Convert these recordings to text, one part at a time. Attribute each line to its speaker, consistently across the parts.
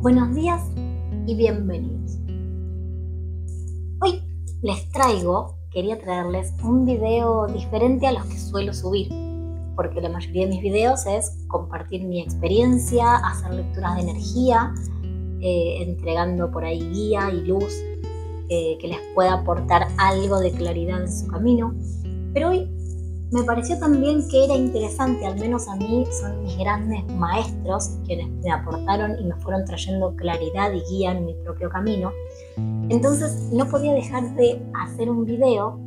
Speaker 1: Buenos días y bienvenidos. Hoy quería traerles un video diferente a los que suelo subir, porque la mayoría de mis videos es compartir mi experiencia, hacer lecturas de energía, entregando por ahí guía y luz que les pueda aportar algo de claridad en su camino. Pero hoy me pareció también que era interesante, al menos a mí son mis grandes maestros quienes me aportaron y me fueron trayendo claridad y guía en mi propio camino. Entonces no podía dejar de hacer un video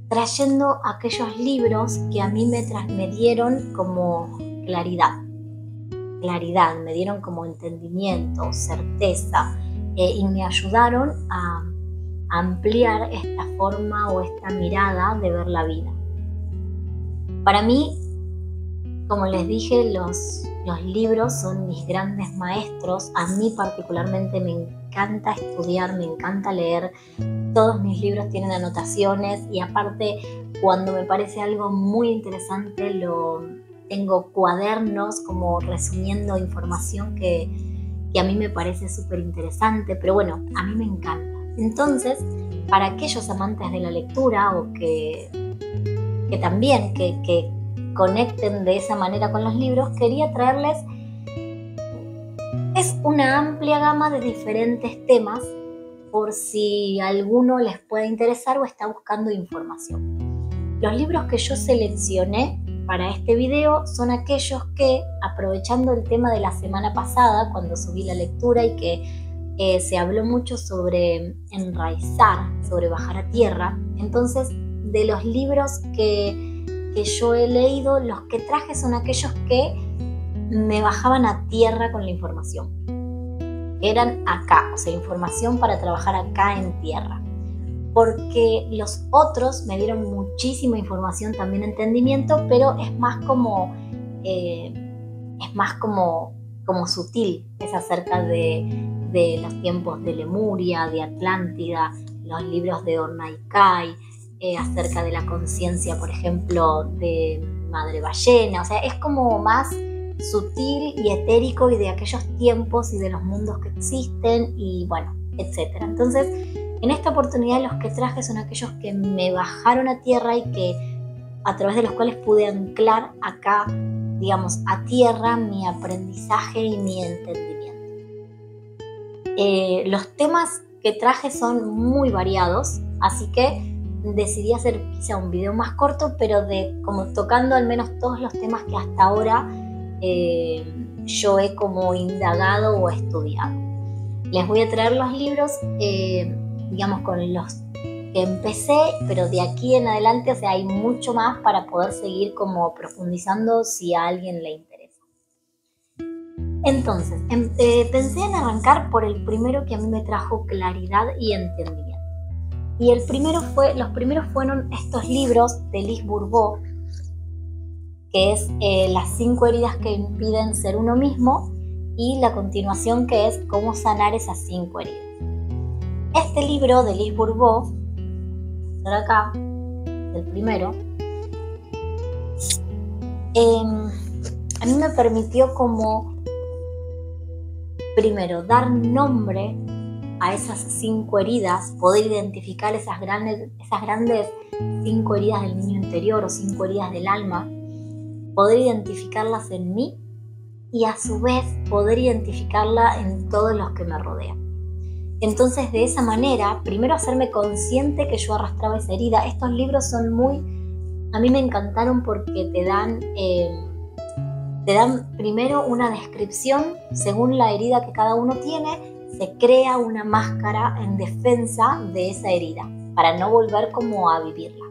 Speaker 1: trayendo aquellos libros que a mí me dieron como claridad, me dieron como entendimiento, certeza, y me ayudaron a ampliar esta forma o esta mirada de ver la vida. Para mí, como les dije, los libros son mis grandes maestros. A mí particularmente me encanta estudiar, me encanta leer. Todos mis libros tienen anotaciones y aparte, cuando me parece algo muy interesante, tengo cuadernos como resumiendo información que a mí me parece súper interesante, pero bueno, a mí me encanta. Entonces, para aquellos amantes de la lectura o que también conecten de esa manera con los libros, quería traerles una amplia gama de diferentes temas por si alguno les puede interesar o está buscando información. Los libros que yo seleccioné para este video son aquellos que, aprovechando el tema de la semana pasada, cuando subí la lectura y que se habló mucho sobre enraizar, sobre bajar a tierra, entonces de los libros que yo he leído, los que traje son aquellos que me bajaban a tierra con la información. Eran acá, o sea, información para trabajar acá en tierra. Porque los otros me dieron muchísima información, también entendimiento, pero es más como sutil. Es acerca de los tiempos de Lemuria, de Atlántida, los libros de Ornaikai, acerca de la conciencia, por ejemplo, de Madre Ballena. O sea, es como más sutil y etérico y de aquellos tiempos y de los mundos que existen y bueno, etcétera. Entonces, en esta oportunidad los que traje son aquellos que me bajaron a tierra y que a través de los cuales pude anclar acá, digamos, a tierra mi aprendizaje y mi entendimiento. Los temas que traje son muy variados, así que decidí hacer quizá un video más corto, pero como tocando al menos todos los temas que hasta ahora yo he como indagado o estudiado. Les voy a traer los libros, digamos, con los que empecé, pero de aquí en adelante, o sea, hay mucho más para poder seguir como profundizando si a alguien le interesa. Entonces, pensé en arrancar por el primero que a mí me trajo claridad y entendimiento. Y los primeros fueron estos libros de Lise Bourbeau, que es Las 5 heridas que impiden ser uno mismo, y la continuación que es Cómo sanar esas 5 heridas. Este libro de Lise Bourbeau, por acá, el primero, a mí me permitió como, primero, dar nombre a esas 5 heridas, poder identificar esas grandes 5 heridas del niño interior o 5 heridas del alma, poder identificarlas en mí y a su vez poder identificarla en todos los que me rodean. Entonces, de esa manera, primero hacerme consciente que yo arrastraba esa herida. Estos libros a mí me encantaron porque te dan primero una descripción según la herida que cada uno tiene. Se crea una máscara en defensa de esa herida para no volver como a vivirla.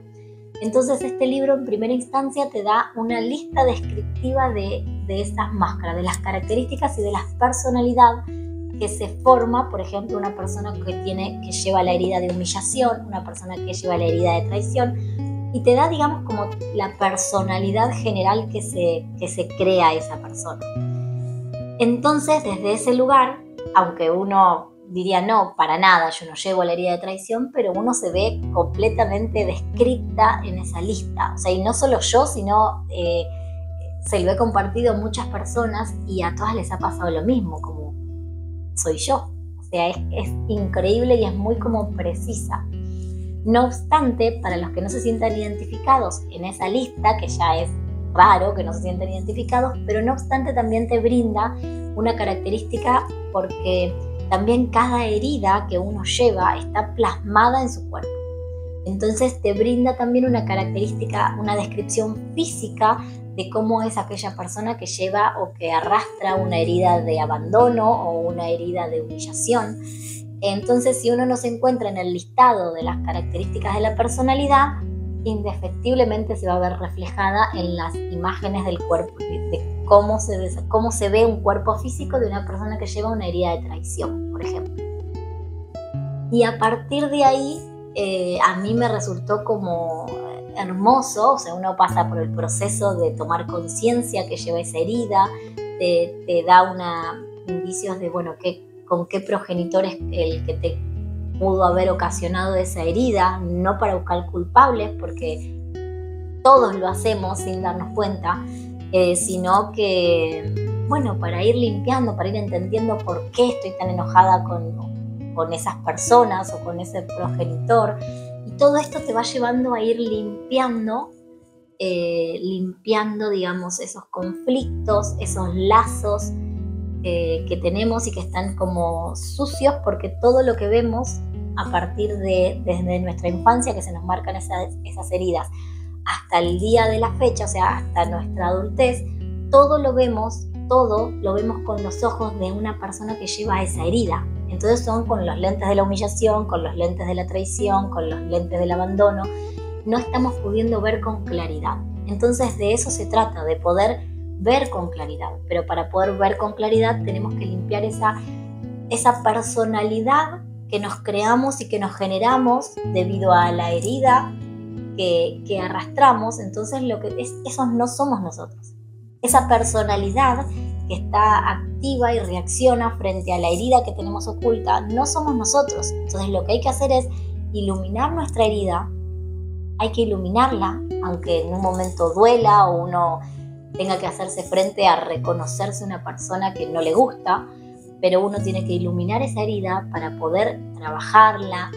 Speaker 1: Entonces este libro en primera instancia te da una lista descriptiva de esas máscaras, de las características y de la personalidad que se forma, por ejemplo, una persona que lleva la herida de humillación, una persona que lleva la herida de traición, y te da, digamos, como la personalidad general que se crea esa persona. Entonces, desde ese lugar, aunque uno diría no, para nada, yo no llevo la herida de traición, pero uno se ve completamente descrita en esa lista. O sea, y no solo yo, sino se lo he compartido a muchas personas y a todas les ha pasado lo mismo, como soy yo. O sea, es increíble y es muy como precisa. No obstante, para los que no se sientan identificados en esa lista, que ya es raro que no se sientan identificados, pero no obstante también te brinda una característica, porque también cada herida que uno lleva está plasmada en su cuerpo. Entonces te brinda también una característica, una descripción física de cómo es aquella persona que lleva o que arrastra una herida de abandono o una herida de humillación. Entonces, si uno no se encuentra en el listado de las características de la personalidad, indefectiblemente se va a ver reflejada en las imágenes del cuerpo, de cómo se ve un cuerpo físico de una persona que lleva una herida de traición, por ejemplo. Y a partir de ahí, a mí me resultó como hermoso. O sea, uno pasa por el proceso de tomar conciencia que lleva esa herida, te da indicios de, bueno, con qué progenitor es el que te pudo haber ocasionado esa herida, no para buscar culpables, porque todos lo hacemos sin darnos cuenta, sino que, bueno, para ir limpiando, para ir entendiendo por qué estoy tan enojada con esas personas o con ese progenitor. Y todo esto te va llevando a ir limpiando, digamos, esos conflictos, esos lazos que tenemos y que están como sucios, porque todo lo que vemos a partir desde nuestra infancia, que se nos marcan esas heridas, hasta el día de la fecha, o sea, hasta nuestra adultez, todo lo vemos con los ojos de una persona que lleva esa herida. Entonces son con los lentes de la humillación, con los lentes de la traición, con los lentes del abandono. No estamos pudiendo ver con claridad. Entonces de eso se trata, de poder ver con claridad. Pero para poder ver con claridad tenemos que limpiar esa personalidad que nos creamos y que nos generamos debido a la herida que arrastramos. Entonces esos no somos nosotros. Esa personalidad que está activa y reacciona frente a la herida que tenemos oculta, no somos nosotros. Entonces lo que hay que hacer es iluminar nuestra herida. Hay que iluminarla, aunque en un momento duela o uno tenga que hacerse frente a reconocerse una persona que no le gusta, pero uno tiene que iluminar esa herida para poder trabajarla,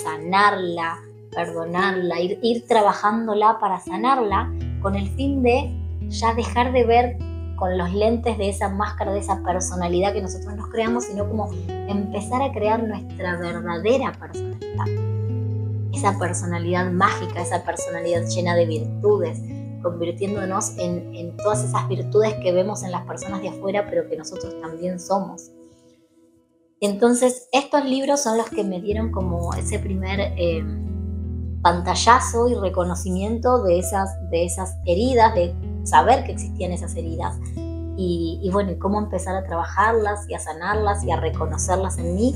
Speaker 1: sanarla, perdonarla, ir trabajándola para sanarla, con el fin de ya dejar de ver con los lentes de esa máscara, de esa personalidad que nosotros nos creamos, sino como empezar a crear nuestra verdadera personalidad. Esa personalidad mágica, esa personalidad llena de virtudes, convirtiéndonos en todas esas virtudes que vemos en las personas de afuera, pero que nosotros también somos. Entonces, estos libros son los que me dieron como ese primer pantallazo y reconocimiento de esas heridas, de saber que existían esas heridas y bueno, y cómo empezar a trabajarlas y a sanarlas y a reconocerlas en mí,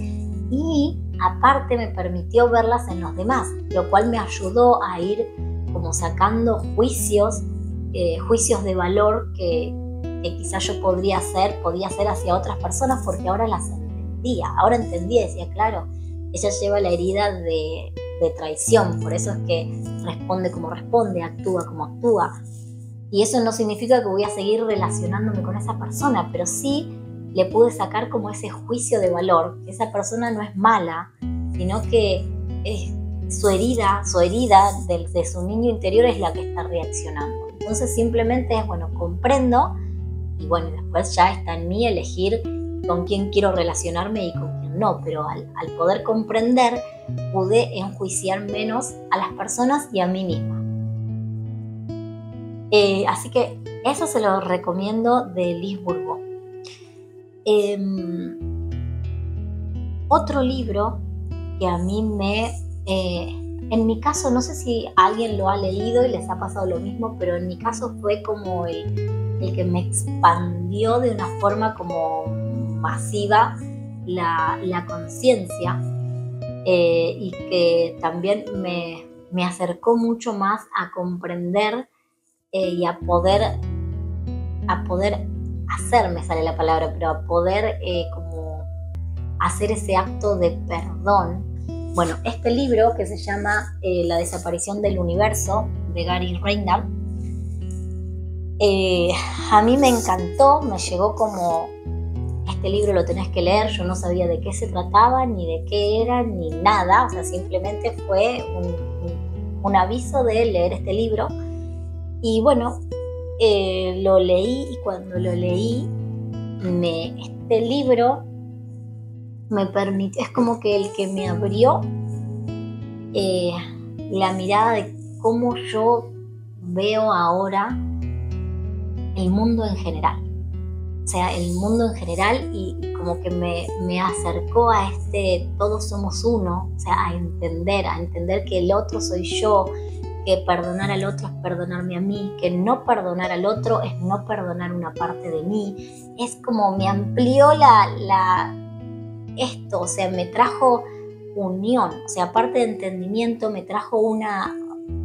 Speaker 1: y aparte me permitió verlas en los demás, lo cual me ayudó a ir como sacando juicios de valor que quizás yo podía hacer hacia otras personas, porque ahora las entendía, decía, claro, ella lleva la herida de traición, por eso es que responde como responde, actúa como actúa. Y eso no significa que voy a seguir relacionándome con esa persona, pero sí le pude sacar como ese juicio de valor, que esa persona no es mala, sino que su herida de su niño interior es la que está reaccionando. Entonces simplemente es, bueno, comprendo, y bueno, después ya está en mí elegir con quién quiero relacionarme y con quién no, pero al poder comprender, pude enjuiciar menos a las personas y a mí misma. Así que eso se lo recomiendo de Liz Bourbeau. Otro libro que a mí en mi caso, no sé si alguien lo ha leído y les ha pasado lo mismo, pero en mi caso fue como el que me expandió de una forma como masiva la conciencia, y que también me acercó mucho más a comprender y a poder hacer, me sale la palabra, pero a poder como hacer ese acto de perdón. Bueno, este libro que se llama La desaparición del universo, de Gary Reindal, a mí me encantó, me llegó como este libro lo tenés que leer. Yo no sabía de qué se trataba, ni de qué era, ni nada, o sea, simplemente fue un aviso de leer este libro. Y bueno, lo leí, y cuando lo leí, este libro me permitió, es como que el que me abrió la mirada de cómo yo veo ahora el mundo en general. O sea, el mundo en general, y como que me acercó a todos somos uno, o sea, a entender que el otro soy yo, que perdonar al otro es perdonarme a mí, que no perdonar al otro es no perdonar una parte de mí. Es como me amplió esto, o sea, me trajo unión, o sea, aparte de entendimiento, me trajo una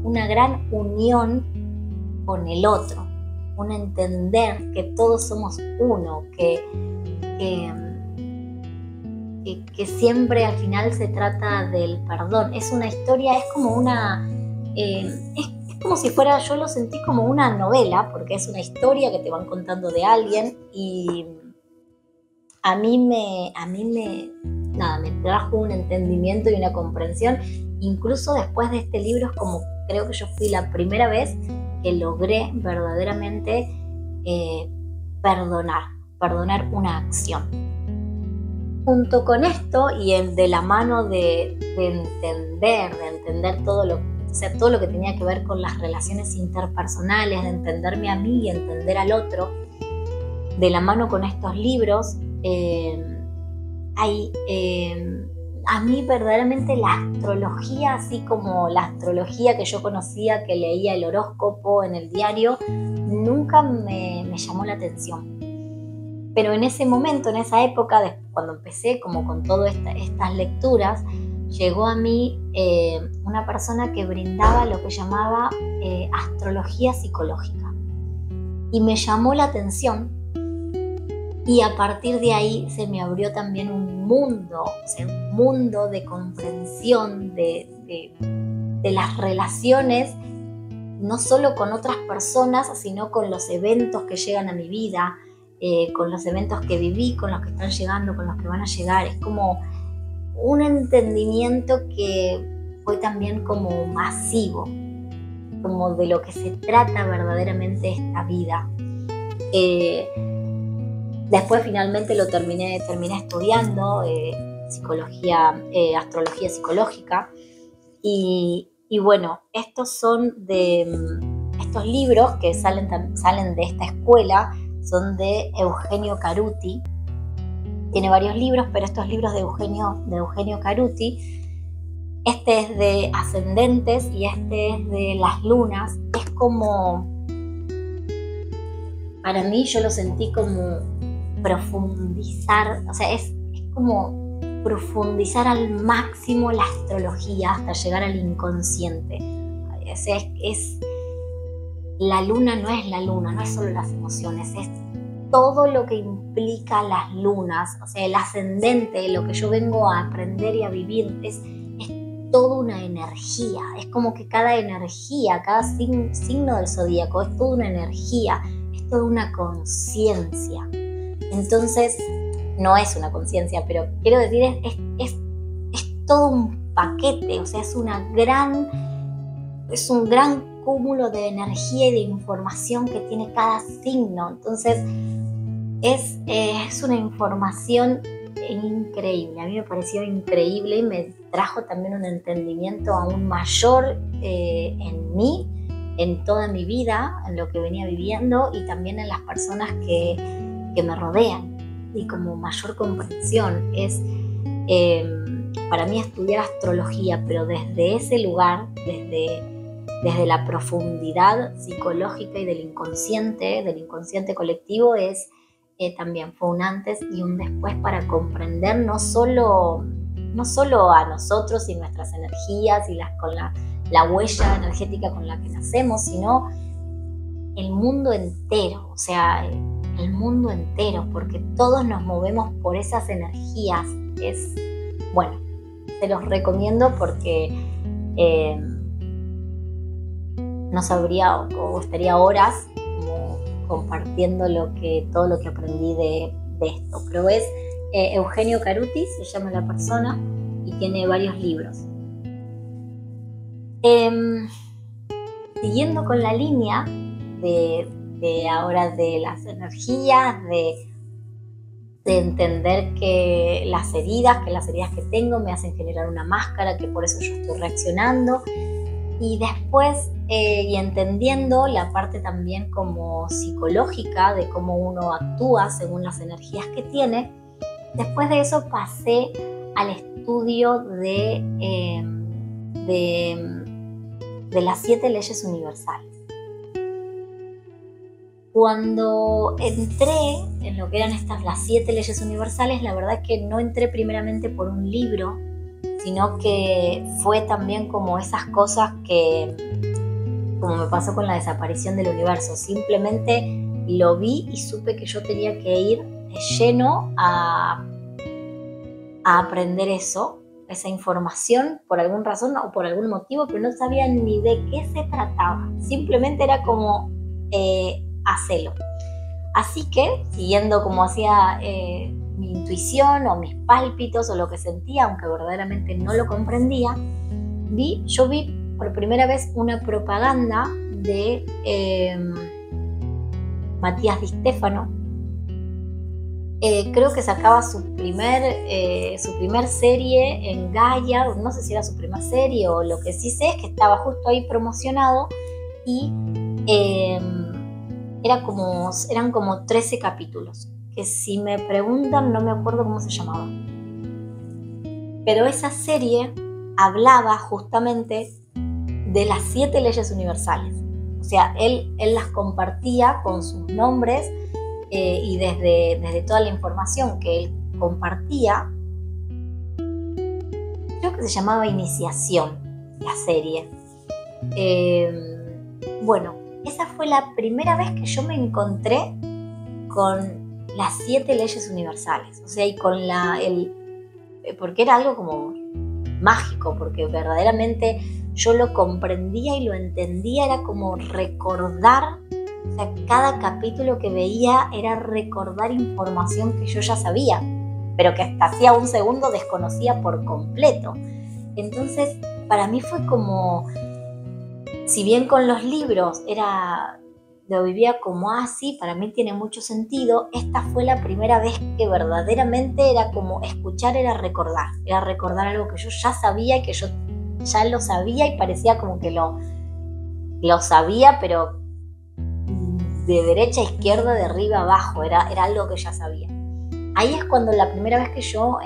Speaker 1: gran unión con el otro, un entender que todos somos uno, que siempre al final se trata del perdón. Es una historia, es como es como si fuera, yo lo sentí como una novela, porque es una historia que te van contando de alguien, y a mí me trajo un entendimiento y una comprensión. Incluso después de este libro, es como, creo que yo fui la primera vez que logré verdaderamente perdonar una acción. Junto con esto, y de la mano de entender todo lo que tenía que ver con las relaciones interpersonales, de entenderme a mí y entender al otro, de la mano con estos libros, a mí verdaderamente la astrología, así como la astrología que yo conocía, que leía el horóscopo en el diario, nunca me llamó la atención. Pero en ese momento, en esa época, cuando empecé como con todas estas lecturas, llegó a mí una persona que brindaba lo que llamaba astrología psicológica. Y me llamó la atención, y a partir de ahí se me abrió también un mundo de comprensión de las relaciones, no solo con otras personas, sino con los eventos que llegan a mi vida, con los eventos que viví, con los que están llegando, con los que van a llegar. Es como un entendimiento que fue también como masivo, como de lo que se trata verdaderamente esta vida. Después finalmente lo terminé estudiando, astrología psicológica, y bueno, estos libros que salen de esta escuela, son de Eugenio Caruti. Tiene varios libros, pero estos libros de Eugenio Caruti, este es de ascendentes y este es de las lunas. Es como, para mí, yo lo sentí como profundizar, o sea, es como profundizar al máximo la astrología hasta llegar al inconsciente. O sea, la luna no es la luna, no es solo las emociones, es todo lo que implica las lunas, o sea, el ascendente, lo que yo vengo a aprender y a vivir, es toda una energía. Es como que cada energía, cada signo del zodíaco es toda una energía, es toda una conciencia. Entonces, no es una conciencia, pero quiero decir, es todo un paquete, o sea, es un gran cúmulo de energía y de información que tiene cada signo. Entonces, es una información increíble. A mí me pareció increíble y me trajo también un entendimiento aún mayor en mí, en toda mi vida, en lo que venía viviendo, y también en las personas que me rodean, y como mayor comprensión. Es para mí estudiar astrología, pero desde ese lugar, desde la profundidad psicológica y del inconsciente colectivo, también fue un antes y un después para comprender no solo a nosotros y nuestras energías y con la huella energética con la que nacemos, sino el mundo entero, o sea, el mundo entero, porque todos nos movemos por esas energías. Bueno, se los recomiendo porque no sabría o estaría horas como compartiendo todo lo que aprendí de de esto, pero es Eugenio Caruti, se llama la persona, y tiene varios libros. Siguiendo con la línea de ahora de las energías, de entender que las heridas que tengo me hacen generar una máscara, que por eso yo estoy reaccionando, y después y entendiendo la parte también como psicológica de cómo uno actúa según las energías que tiene. Después de eso pasé al estudio de las 7 leyes universales. Cuando entré en lo que eran las 7 leyes universales, la verdad es que no entré primeramente por un libro, sino que fue también como esas cosas que, como me pasó con la desaparición del universo, simplemente lo vi y supe que yo tenía que ir de lleno a aprender esa información por alguna razón o por algún motivo, pero no sabía ni de qué se trataba. Simplemente era como hacelo. Así que, siguiendo como hacía mi intuición o mis pálpitos o lo que sentía, aunque verdaderamente no lo comprendía, yo vi por primera vez una propaganda de Matías Di Stefano. Creo que sacaba su primer serie en Gaia, no sé si era su primera serie o lo que sí sé es que estaba justo ahí promocionado y eran como 13 capítulos, que si me preguntan no me acuerdo cómo se llamaba. Pero esa serie hablaba justamente de las 7 leyes universales. O sea, él las compartía con sus nombres y desde toda la información que él compartía. Creo que se llamaba Iniciación, la serie. Bueno, esa fue la primera vez que yo me encontré con las 7 leyes universales. O sea, y con porque era algo como mágico, porque verdaderamente yo lo comprendía y lo entendía, era como recordar, o sea, cada capítulo que veía era recordar información que yo ya sabía, pero que hasta hacía un segundo desconocía por completo. Entonces, para mí fue como, si bien con los libros lo vivía como sí, para mí tiene mucho sentido, esta fue la primera vez que verdaderamente era como escuchar, era recordar algo que yo ya sabía y que yo ya lo sabía y parecía como que lo sabía, pero de derecha a izquierda, de arriba a abajo, era algo que ya sabía. Ahí es cuando la primera vez que yo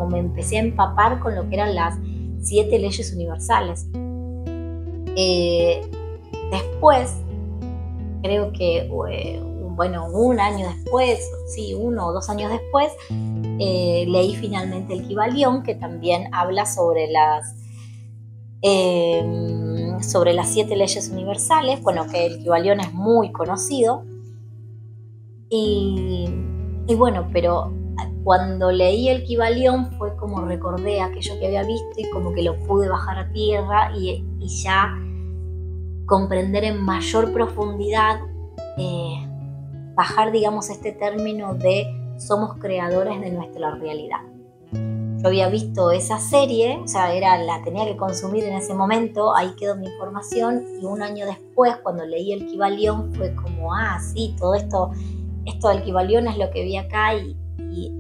Speaker 1: me empecé a empapar con lo que eran las 7 leyes universales. Después, creo que, un año después, sí, 1 o 2 años después, leí finalmente el Kybalión, que también habla sobre las 7 leyes universales. Bueno, que el Kybalión es muy conocido. Y bueno, pero cuando leí el Kybalión fue como recordé aquello que había visto y como que lo pude bajar a tierra y ya comprender en mayor profundidad, bajar, digamos, este término de somos creadores de nuestra realidad. Yo había visto esa serie, o sea, la tenía que consumir en ese momento, ahí quedó mi información, y un año después, cuando leí el Kybalión, fue como, sí, todo esto del Kybalión es lo que vi acá, y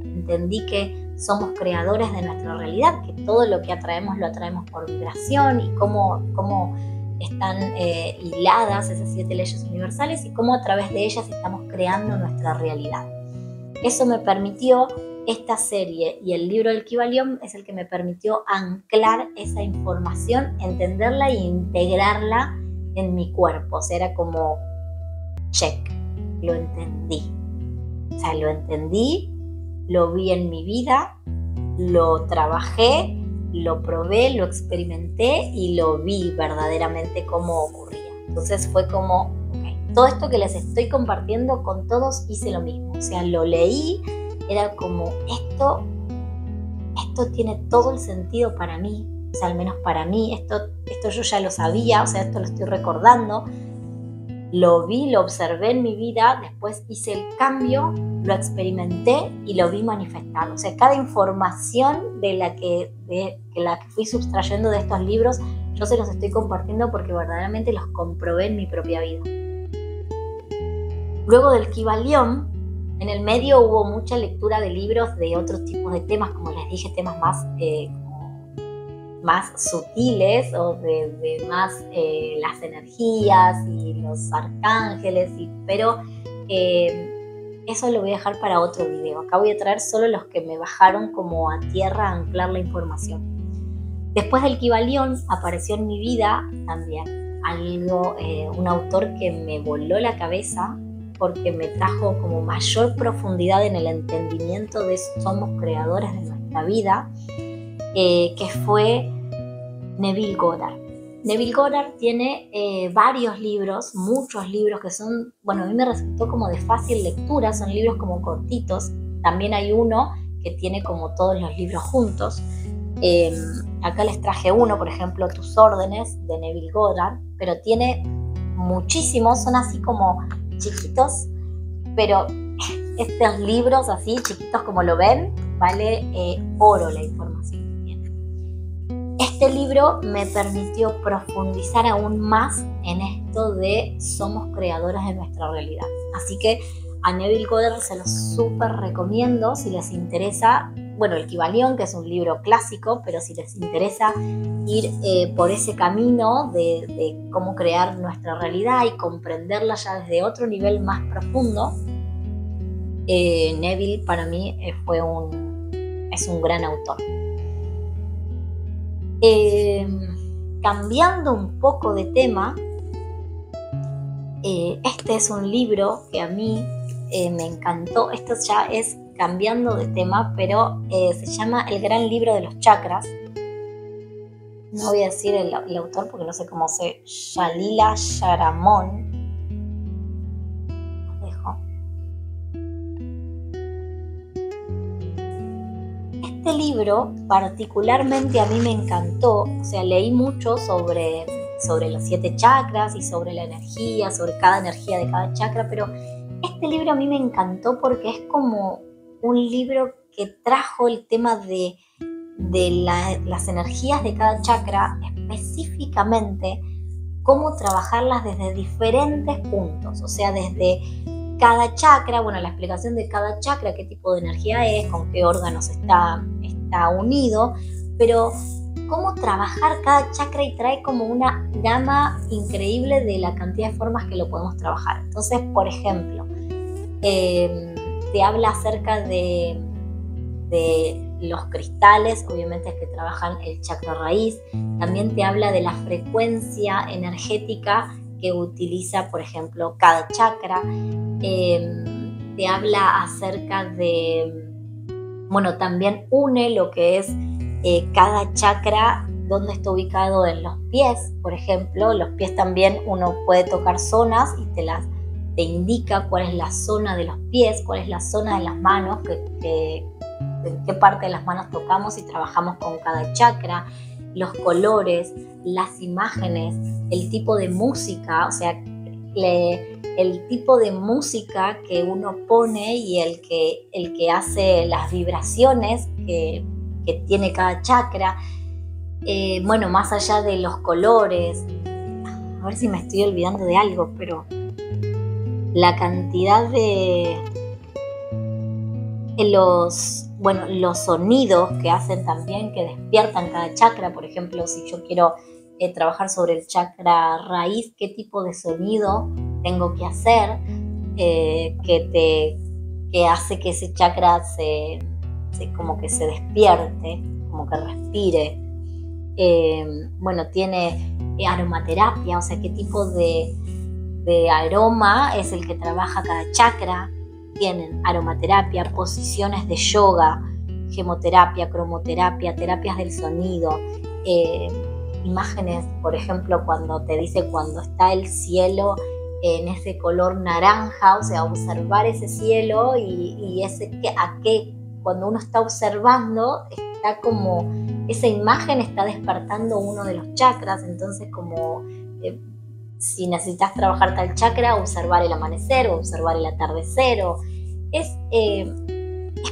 Speaker 1: entendí que somos creadores de nuestra realidad, que todo lo que atraemos lo atraemos por vibración, y cómo están hiladas esas 7 leyes universales y cómo a través de ellas estamos creando nuestra realidad. Eso me permitió, esta serie y el libro del Kybalión es el que me permitió anclar esa información, entenderla e integrarla en mi cuerpo. O sea, era como check, lo entendí. O sea, lo entendí, lo vi en mi vida, lo trabajé, lo probé, lo experimenté y lo vi verdaderamente cómo ocurría. Entonces fue como, todo esto que les estoy compartiendo con todos hice lo mismo. O sea, lo leí, era como esto tiene todo el sentido para mí. O sea, al menos para mí, esto yo ya lo sabía, o sea, esto lo estoy recordando. lo vi, lo observé en mi vida, después hice el cambio, lo experimenté y lo vi manifestado. O sea, cada información de la que fui sustrayendo de estos libros, yo se los estoy compartiendo porque verdaderamente los comprobé en mi propia vida. Luego del Kybalión, en el medio hubo mucha lectura de libros de otros tipos de temas, como les dije, temas más sutiles o de más las energías y los arcángeles, pero eso lo voy a dejar para otro video. Acá voy a traer solo los que me bajaron como a tierra a anclar la información. Después del Kybalión apareció en mi vida también un autor que me voló la cabeza porque me trajo como mayor profundidad en el entendimiento de somos creadores de nuestra vida, que fue Neville Goddard. Neville Goddard tiene varios libros, muchos libros que son, a mí me resultó como de fácil lectura, son libros como cortitos. También hay uno que tiene como todos los libros juntos. Acá les traje uno, por ejemplo, Tus órdenes, de Neville Goddard, pero tiene muchísimos, son así como chiquitos, pero estos libros así chiquitos como lo ven, vale oro la información que tiene. Este libro me permitió profundizar aún más en esto de somos creadores de nuestra realidad. Así que a Neville Goddard se los súper recomiendo si les interesa. El Kybalión, que es un libro clásico, pero si les interesa ir por ese camino de cómo crear nuestra realidad y comprenderla ya desde otro nivel más profundo, Neville para mí es un gran autor. Cambiando un poco de tema, este es un libro que a mí me encantó. Esto ya es cambiando de tema, pero se llama El Gran Libro de los Chakras. No voy a decir el autor porque no sé cómo se... Shalila Sharamon. Os dejo. Este libro particularmente a mí me encantó. O sea, leí mucho sobre los 7 chakras y sobre la energía, sobre cada energía de cada chakra, pero este libro a mí me encantó porque es como un libro que trajo el tema de las energías de cada chakra, específicamente cómo trabajarlas desde diferentes puntos, o sea, desde cada chakra, la explicación de cada chakra, qué tipo de energía es, con qué órganos está unido, pero cómo trabajar cada chakra y trae como una gama increíble de la cantidad de formas que lo podemos trabajar. Entonces, por ejemplo, te habla acerca de los cristales, obviamente que trabajan el chakra raíz. También te habla de la frecuencia energética que utiliza, por ejemplo, cada chakra. Te habla acerca de, también une lo que es cada chakra, dónde está ubicado en los pies, por ejemplo. Los pies también uno puede tocar zonas y te indica cuál es la zona de los pies, cuál es la zona de las manos, en qué parte de las manos tocamos y trabajamos con cada chakra, los colores, las imágenes, el tipo de música, o sea, el tipo de música que uno pone y el que hace las vibraciones que tiene cada chakra. Más allá de los colores, a ver si me estoy olvidando de algo, pero la cantidad de los sonidos que hacen también, que despiertan cada chakra. Por ejemplo, si yo quiero trabajar sobre el chakra raíz, qué tipo de sonido tengo que hacer que hace que ese chakra como que se despierte, como que respire. Tiene aromaterapia, o sea, qué tipo de aroma es el que trabaja cada chakra. Tienen aromaterapia, posiciones de yoga, gemoterapia, cromoterapia, terapias del sonido, imágenes, por ejemplo, cuando te dice cuando está el cielo en ese color naranja, o sea, observar ese cielo y cuando uno está observando, está como, esa imagen está despertando uno de los chakras. Entonces como si necesitas trabajar tal chakra, observar el amanecer o observar el atardecer. Es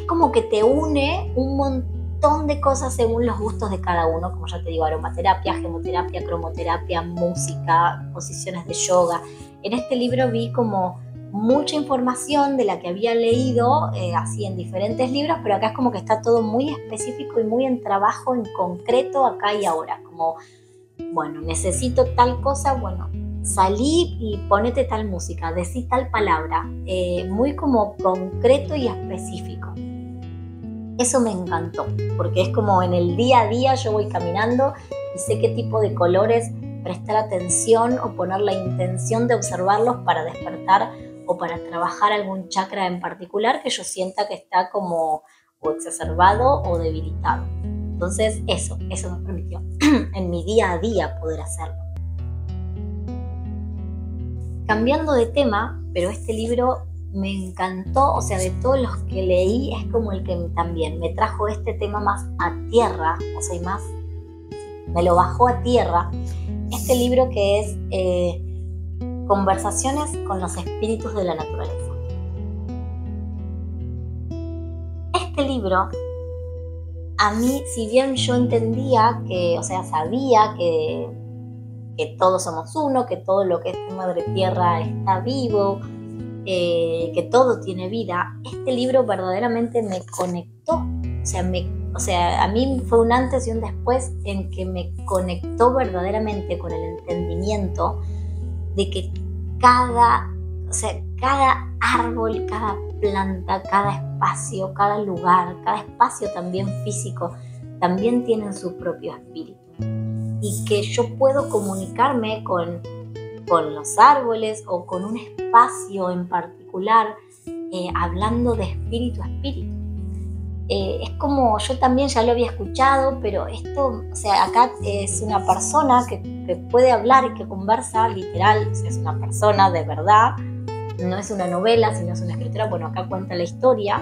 Speaker 1: como que te une un montón de cosas según los gustos de cada uno, como ya te digo, aromaterapia, gemoterapia, cromoterapia, música, posiciones de yoga. En este libro vi como mucha información de la que había leído así en diferentes libros, pero acá es como que está todo muy específico y muy en trabajo en concreto acá y ahora, como, bueno, necesito tal cosa, bueno, salí y ponete tal música, decí tal palabra, muy como concreto y específico. Eso me encantó, porque es como en el día a día yo voy caminando y sé qué tipo de colores prestar atención o poner la intención de observarlos para despertar o para trabajar algún chakra en particular que yo sienta que está como o exacerbado o debilitado. Entonces eso me permitió en mi día a día poder hacerlo. Cambiando de tema, pero este libro me encantó, o sea, de todos los que leí es como el que también me trajo este tema más a tierra, o sea, y más, me lo bajó a tierra. Este libro que es Conversaciones con los espíritus de la naturaleza. Este libro, a mí, si bien yo entendía que, o sea, sabía que todos somos uno, que todo lo que es madre tierra está vivo, que todo tiene vida, este libro verdaderamente me conectó. O sea, a mí fue un antes y un después en que me conectó verdaderamente con el entendimiento de que cada árbol, cada planta, cada espacio, cada lugar, cada espacio también físico, también tienen su propio espíritu. Y que yo puedo comunicarme con los árboles o con un espacio en particular, hablando de espíritu a espíritu. Es como, yo también ya lo había escuchado, pero esto, o sea, acá es una persona que puede hablar y que conversa literal, o sea, es una persona de verdad, no es una novela, sino es una escritora. Bueno, acá cuenta la historia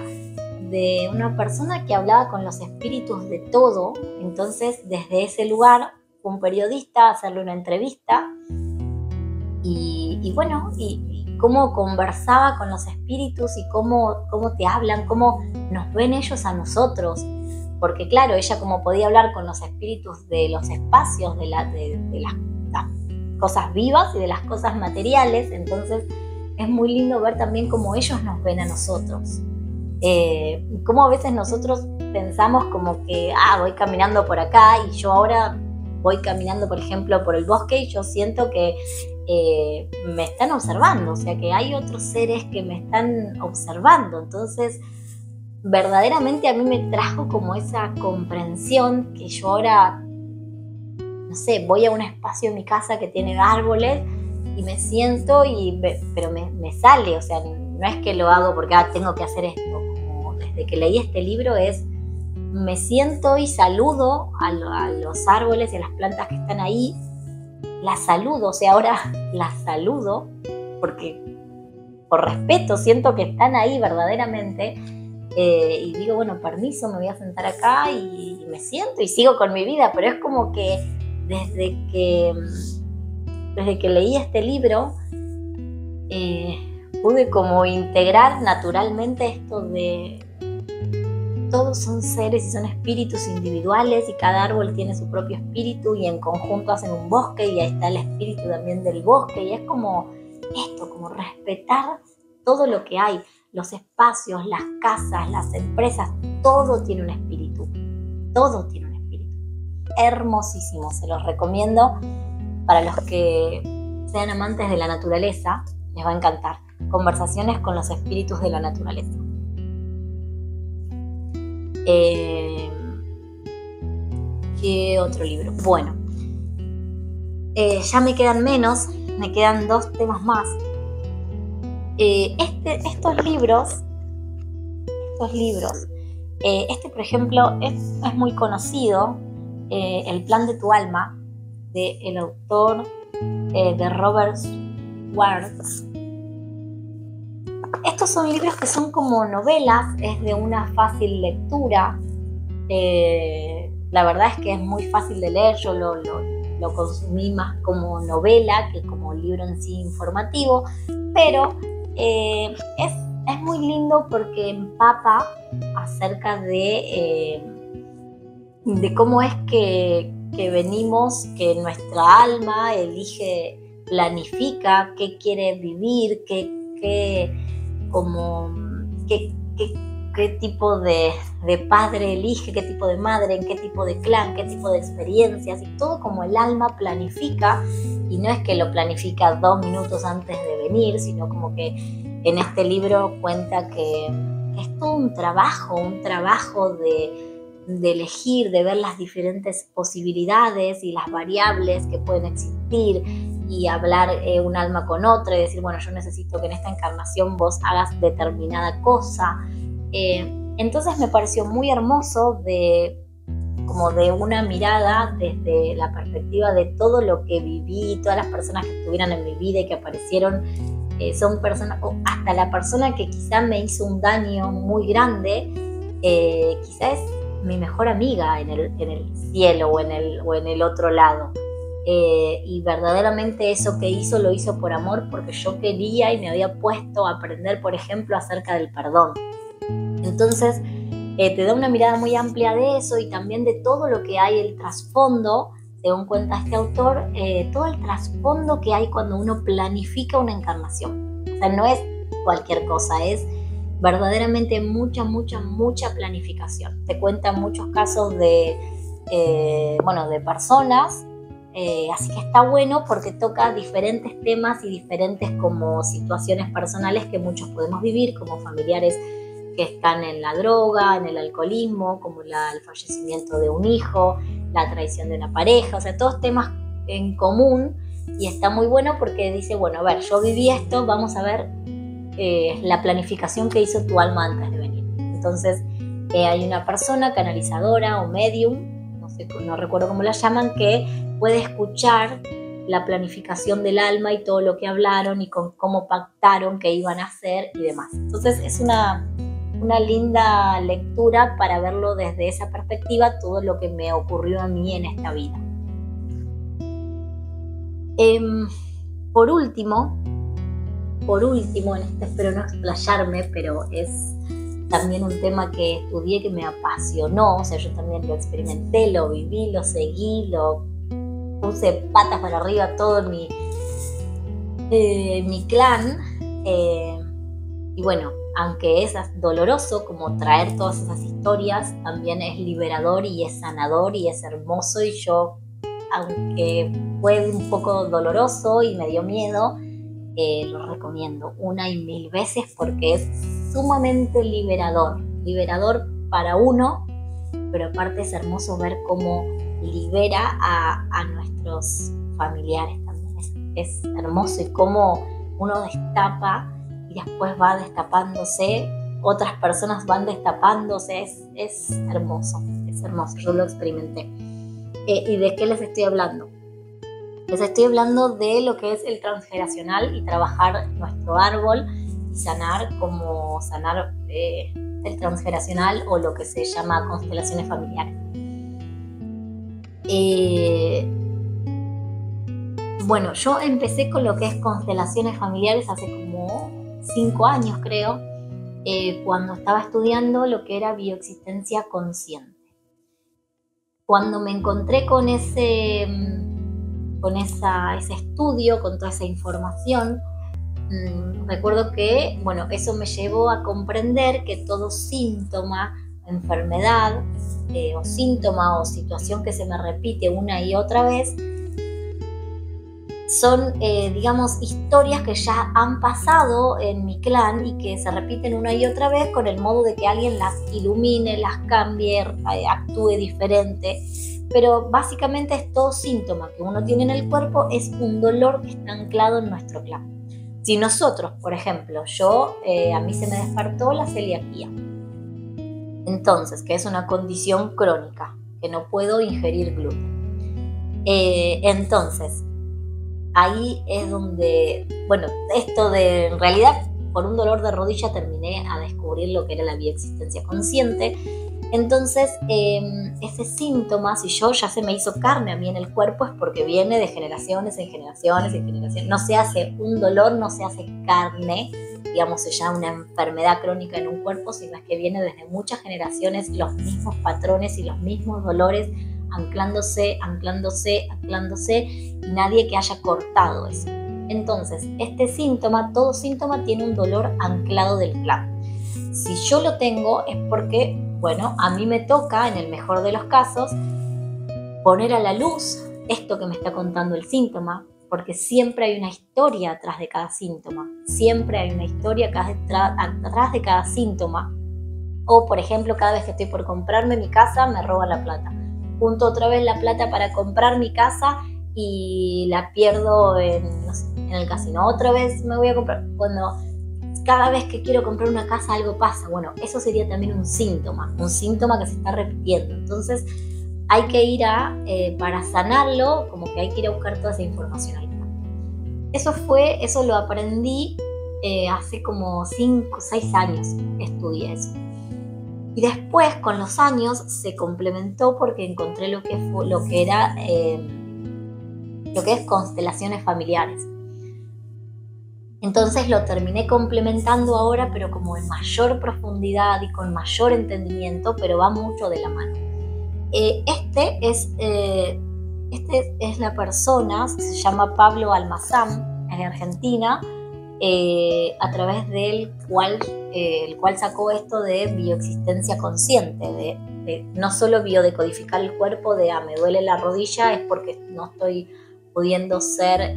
Speaker 1: de una persona que hablaba con los espíritus de todo. Entonces, desde ese lugar, un periodista a hacerle una entrevista y bueno, y cómo conversaba con los espíritus y cómo te hablan, cómo nos ven ellos a nosotros. Porque claro, ella como podía hablar con los espíritus de los espacios, de las cosas vivas y de las cosas materiales, entonces es muy lindo ver también cómo ellos nos ven a nosotros. Cómo a veces nosotros pensamos como que, voy caminando por acá y yo ahora voy caminando, por ejemplo, por el bosque y yo siento que me están observando, o sea que hay otros seres que me están observando. Entonces, verdaderamente a mí me trajo como esa comprensión que yo ahora, no sé, voy a un espacio en mi casa que tiene árboles y me siento, pero me sale, o sea, no es que lo hago porque tengo que hacer esto. Como desde que leí este libro me siento y saludo a los árboles y a las plantas que están ahí. Las saludo, o sea, ahora las saludo porque por respeto siento que están ahí verdaderamente. Y digo, bueno, permiso, me voy a sentar acá y me siento y sigo con mi vida. Pero es como que desde que leí este libro pude como integrar naturalmente esto de todos son seres y son espíritus individuales y cada árbol tiene su propio espíritu y en conjunto hacen un bosque y ahí está el espíritu también del bosque. Y es como esto, como respetar todo lo que hay. Los espacios, las casas, las empresas, todo tiene un espíritu. Todo tiene un espíritu. Hermosísimo, se los recomiendo para los que sean amantes de la naturaleza. Les va a encantar. Conversaciones con los espíritus de la naturaleza. ¿Qué otro libro? Bueno, ya me quedan menos, me quedan 2 temas más. Estos libros, por ejemplo, es muy conocido, El plan de tu alma, del autor de Robert Schwartz. Estos son libros que son como novelas, es de una fácil lectura. La verdad es que es muy fácil de leer, yo lo lo consumí más como novela que como libro en sí informativo, pero es muy lindo porque empapa acerca de cómo es que venimos, que nuestra alma elige, planifica qué quiere vivir, qué tipo de padre elige, qué tipo de madre, en qué tipo de clan, qué tipo de experiencias, y todo como el alma planifica, y no es que lo planifica 2 minutos antes de venir, sino como que en este libro cuenta que es todo un trabajo de elegir, de ver las diferentes posibilidades y las variables que pueden existir, y hablar un alma con otra y decir, bueno, yo necesito que en esta encarnación vos hagas determinada cosa. Entonces me pareció muy hermoso como de una mirada desde la perspectiva de todo lo que viví, todas las personas que estuvieron en mi vida y que aparecieron, son personas, o hasta la persona que quizá me hizo un daño muy grande, quizá es mi mejor amiga en el cielo o en el otro lado. Y verdaderamente eso que hizo, lo hizo por amor, porque yo quería y me había puesto a aprender, por ejemplo, acerca del perdón. Entonces te da una mirada muy amplia de eso, y también de todo lo que hay, el trasfondo, según cuenta este autor, todo el trasfondo que hay cuando uno planifica una encarnación. O sea, no es cualquier cosa, es verdaderamente mucha planificación. Te cuenta muchos casos de personas, así que está bueno porque toca diferentes temas y diferentes como situaciones personales que muchos podemos vivir, como familiares que están en la droga, en el alcoholismo, como el fallecimiento de un hijo, la traición de una pareja, o sea, todos temas en común, y está muy bueno porque dice, bueno, a ver, yo viví esto, vamos a ver la planificación que hizo tu alma antes de venir. Entonces hay una persona canalizadora o medium, no recuerdo cómo la llaman, que puede escuchar la planificación del alma y todo lo que hablaron y cómo pactaron que iban a hacer y demás. Entonces es una linda lectura para verlo desde esa perspectiva, todo lo que me ocurrió a mí en esta vida. Por último, en este espero no explayarme, pero es también un tema que estudié, que me apasionó, o sea, yo también lo experimenté, lo viví, lo seguí, lo puse patas para arriba todo mi clan, y bueno, aunque es doloroso como traer todas esas historias, también es liberador y es sanador y es hermoso, y yo, aunque fue un poco doloroso y me dio miedo, lo recomiendo 1 y 1000 veces porque es sumamente liberador para uno, pero aparte es hermoso ver cómo libera a nuestros familiares también. Es hermoso, y cómo uno destapa y después va destapándose, otras personas van destapándose, es hermoso, yo lo experimenté. ¿Y de qué les estoy hablando? Les estoy hablando de lo que es el transgeneracional y trabajar nuestro árbol y sanar el transgeneracional, o lo que se llama constelaciones familiares. Bueno, yo empecé con lo que es constelaciones familiares hace como 5 años, creo, cuando estaba estudiando lo que era bioexistencia consciente. Cuando me encontré con ese estudio, con toda esa información, recuerdo que, bueno, eso me llevó a comprender que todo síntoma, enfermedad, o síntoma o situación que se me repite una y otra vez, son, historias que ya han pasado en mi clan y que se repiten una y otra vez con el modo de que alguien las ilumine, las cambie, actúe diferente. Pero básicamente es todo síntoma que uno tiene en el cuerpo, es un dolor que está anclado en nuestro clan. Si nosotros, por ejemplo, a mí se me despertó la celiaquía, entonces, que es una condición crónica, que no puedo ingerir gluten. Entonces, ahí es donde, bueno, en realidad, por un dolor de rodilla terminé a descubrir lo que era la bioexistencia consciente. Entonces, ese síntoma, si yo ya se me hizo carne a mí en el cuerpo, es porque viene de generaciones en generaciones en generaciones. No se hace un dolor, no se hace carne, digamos, se llama una enfermedad crónica en un cuerpo, sino es que viene desde muchas generaciones los mismos patrones y los mismos dolores anclándose, y nadie que haya cortado eso. Entonces, este síntoma, todo síntoma tiene un dolor anclado del clan. Si yo lo tengo es porque, bueno, a mí me toca, en el mejor de los casos, poner a la luz esto que me está contando el síntoma, porque siempre hay una historia atrás de cada síntoma, siempre hay una historia atrás de cada síntoma. O, por ejemplo, cada vez que estoy por comprarme mi casa, me roban la plata. Junto otra vez la plata para comprar mi casa y la pierdo en el casino. Otra vez me voy a comprar. Cada vez que quiero comprar una casa algo pasa. Bueno, eso sería también un síntoma que se está repitiendo. Entonces hay que ir para sanarlo, como que hay que ir a buscar toda esa información ahí. Eso lo aprendí hace como 5 o 6 años estudié eso. Y después, con los años, se complementó porque encontré lo que es constelaciones familiares. Entonces lo terminé complementando ahora, pero como en mayor profundidad y con mayor entendimiento, pero va mucho de la mano. Este es la persona, se llama Pablo Almazán, es de Argentina, a través del cual sacó esto de bioexistencia consciente, de no solo biodecodificar el cuerpo, de me duele la rodilla, es porque no estoy pudiendo ser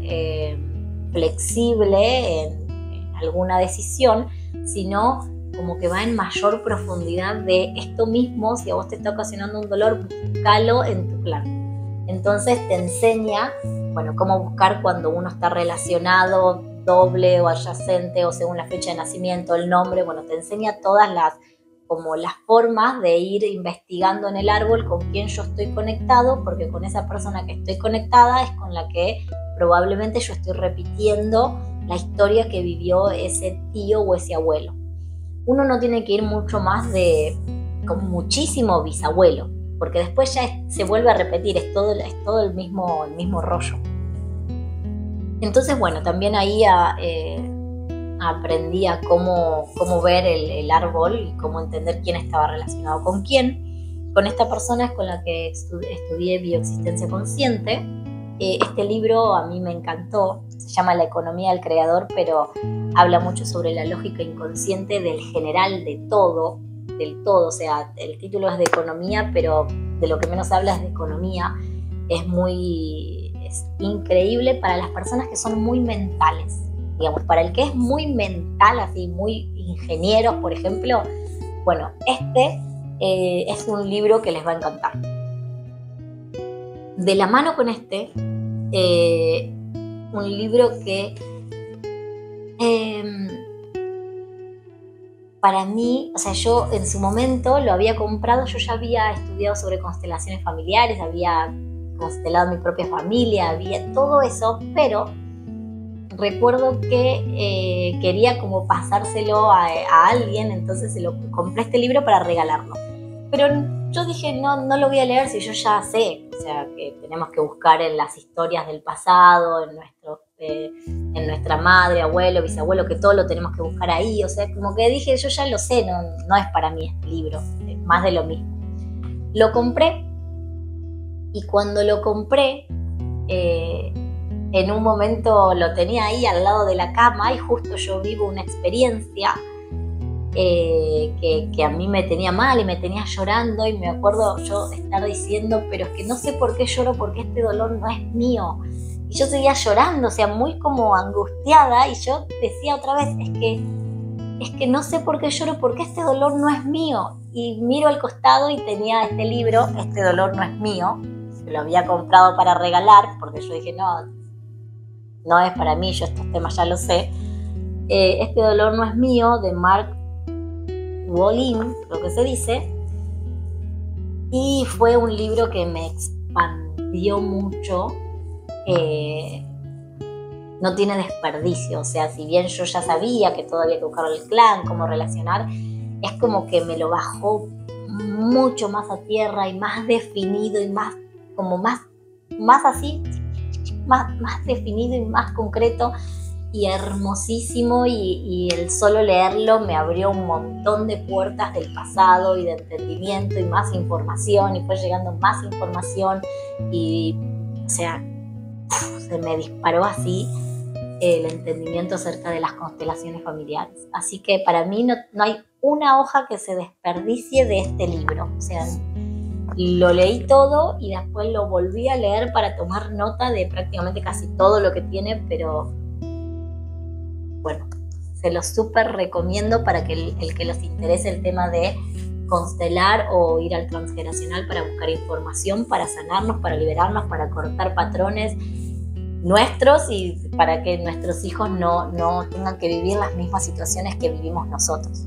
Speaker 1: flexible en alguna decisión, sino como que va en mayor profundidad de esto mismo. Si a vos te está ocasionando un dolor, búscalo en tu clan. Entonces te enseña, cómo buscar cuando uno está relacionado doble o adyacente, o según la fecha de nacimiento, el nombre. Te enseña todas las formas de ir investigando en el árbol con quién yo estoy conectado, porque con esa persona que estoy conectada es con la que probablemente yo estoy repitiendo la historia que vivió ese tío o ese abuelo. Uno no tiene que ir mucho más con muchísimo bisabuelo, porque después ya se vuelve a repetir, es todo el mismo rollo. Entonces, también ahí aprendí a cómo ver el árbol y cómo entender quién estaba relacionado con quién. Con esta persona es con la que estudié bioexistencia consciente. Este libro a mí me encantó, se llama La economía del creador, pero habla mucho sobre la lógica inconsciente del general, del todo. O sea, el título es de economía, pero de lo que menos habla es de economía. Es increíble para las personas que son muy mentales. Digamos, para el que es muy mental, así, muy ingeniero, por ejemplo, este es un libro que les va a encantar. De la mano con un libro que para mí, o sea, yo en su momento lo había comprado, yo ya había estudiado sobre constelaciones familiares, había constelado mi propia familia, había todo eso, pero recuerdo que quería como pasárselo a alguien, entonces se lo compré este libro para regalarlo. Pero yo dije, no lo voy a leer si yo ya sé, o sea, que tenemos que buscar en las historias del pasado, en nuestra madre, abuelo, bisabuelo, que todo lo tenemos que buscar ahí. O sea, como que dije, yo ya lo sé, no es para mí este libro, es más de lo mismo. Lo compré, y cuando lo compré, en un momento lo tenía ahí al lado de la cama, y justo yo vivo una experiencia que a mí me tenía mal y me tenía llorando, y me acuerdo yo estar diciendo, pero es que no sé por qué lloro, porque este dolor no es mío. Y yo seguía llorando, o sea, muy como angustiada, y yo decía otra vez, es que no sé por qué lloro, porque este dolor no es mío. Y miro al costado y tenía este libro, Este dolor no es mío. Lo había comprado para regalar, porque yo dije, no es para mí, yo estos temas ya lo sé. Este dolor no es mío, de Mark Wolin, lo que se dice. Y fue un libro que me expandió mucho. No tiene desperdicio, o sea, si bien yo ya sabía que todavía había que buscar el clan, cómo relacionar, es como que me lo bajó mucho más a tierra y más definido y más así, más definido y más concreto y hermosísimo, y el solo leerlo me abrió un montón de puertas del pasado y de entendimiento y más información, y fue llegando más información y, o sea, se me disparó así el entendimiento acerca de las constelaciones familiares. Así que para mí no hay una hoja que se desperdicie de este libro. O sea, lo leí todo y después lo volví a leer para tomar nota de prácticamente casi todo lo que tiene, pero bueno, se lo súper recomiendo para que el que los interese el tema de constelar o ir al transgeneracional para buscar información, para sanarnos, para liberarnos, para cortar patrones nuestros y para que nuestros hijos no tengan que vivir las mismas situaciones que vivimos nosotros.